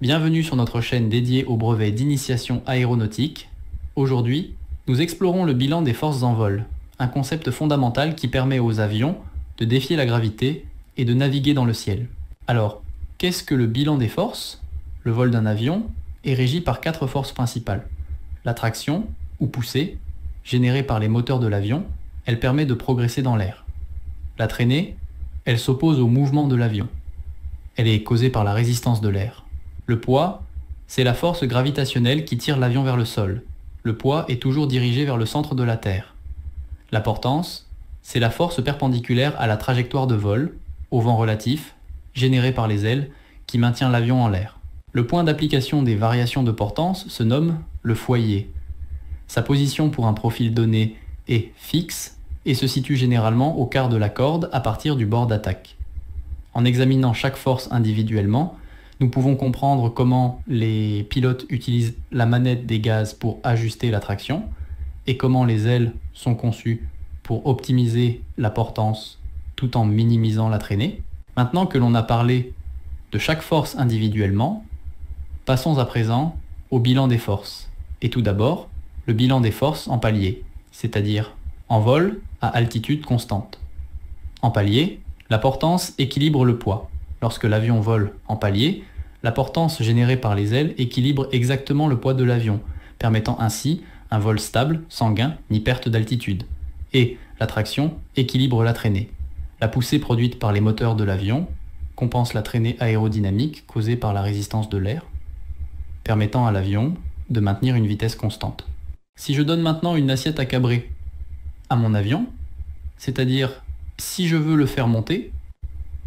Bienvenue sur notre chaîne dédiée au brevet d'initiation aéronautique. Aujourd'hui, nous explorons le bilan des forces en vol, un concept fondamental qui permet aux avions de défier la gravité et de naviguer dans le ciel. Alors, qu'est-ce que le bilan des forces? Le vol d'un avion est régi par 4 forces principales. La traction, ou poussée, générée par les moteurs de l'avion, elle permet de progresser dans l'air. La traînée, elle s'oppose au mouvement de l'avion. Elle est causée par la résistance de l'air. Le poids, c'est la force gravitationnelle qui tire l'avion vers le sol. Le poids est toujours dirigé vers le centre de la Terre. La portance, c'est la force perpendiculaire à la trajectoire de vol, au vent relatif, générée par les ailes, qui maintient l'avion en l'air. Le point d'application des variations de portance se nomme le foyer. Sa position pour un profil donné est fixe et se situe généralement au quart de la corde à partir du bord d'attaque. En examinant chaque force individuellement, nous pouvons comprendre comment les pilotes utilisent la manette des gaz pour ajuster la traction et comment les ailes sont conçues pour optimiser la portance tout en minimisant la traînée. Maintenant que l'on a parlé de chaque force individuellement, passons à présent au bilan des forces. Et tout d'abord, le bilan des forces en palier, c'est-à-dire en vol à altitude constante. En palier, la portance équilibre le poids. Lorsque l'avion vole en palier, la portance générée par les ailes équilibre exactement le poids de l'avion, permettant ainsi un vol stable, sans gain ni perte d'altitude. Et la traction équilibre la traînée. La poussée produite par les moteurs de l'avion compense la traînée aérodynamique causée par la résistance de l'air, permettant à l'avion de maintenir une vitesse constante. Si je donne maintenant une assiette à cabrer à mon avion, c'est-à-dire si je veux le faire monter,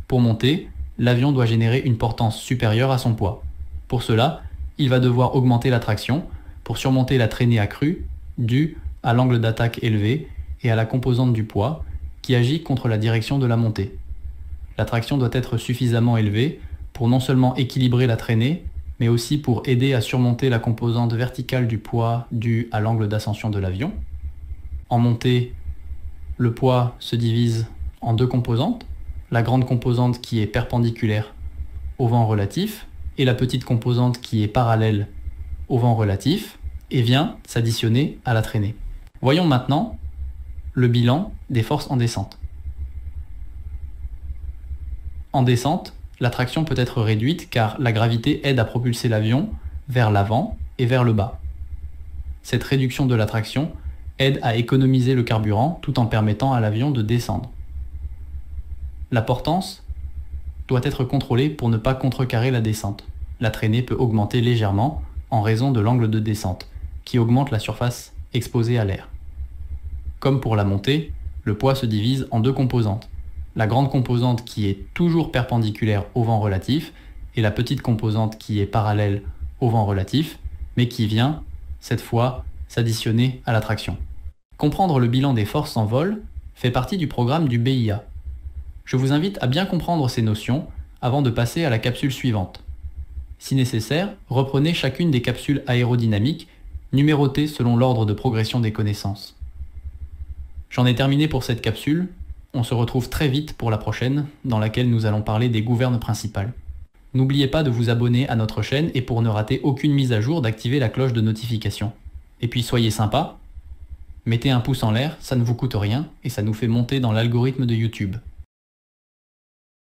pour monter, l'avion doit générer une portance supérieure à son poids. Pour cela, il va devoir augmenter la traction pour surmonter la traînée accrue due à l'angle d'attaque élevé et à la composante du poids qui agit contre la direction de la montée. La traction doit être suffisamment élevée pour non seulement équilibrer la traînée, mais aussi pour aider à surmonter la composante verticale du poids due à l'angle d'ascension de l'avion. En montée, le poids se divise en 2 composantes, la grande composante qui est perpendiculaire au vent relatif et la petite composante qui est parallèle au vent relatif et vient s'additionner à la traînée. Voyons maintenant le bilan des forces en descente. En descente, la traction peut être réduite car la gravité aide à propulser l'avion vers l'avant et vers le bas. Cette réduction de la traction aide à économiser le carburant tout en permettant à l'avion de descendre. La portance doit être contrôlée pour ne pas contrecarrer la descente. La traînée peut augmenter légèrement en raison de l'angle de descente, qui augmente la surface exposée à l'air. Comme pour la montée, le poids se divise en 2 composantes. La grande composante qui est toujours perpendiculaire au vent relatif et la petite composante qui est parallèle au vent relatif, mais qui vient, cette fois, s'additionner à la traction. Comprendre le bilan des forces en vol fait partie du programme du BIA. Je vous invite à bien comprendre ces notions avant de passer à la capsule suivante. Si nécessaire, reprenez chacune des capsules aérodynamiques, numérotées selon l'ordre de progression des connaissances. J'en ai terminé pour cette capsule, on se retrouve très vite pour la prochaine, dans laquelle nous allons parler des gouvernes principales. N'oubliez pas de vous abonner à notre chaîne et pour ne rater aucune mise à jour d'activer la cloche de notification. Et puis soyez sympa, mettez un pouce en l'air, ça ne vous coûte rien et ça nous fait monter dans l'algorithme de YouTube.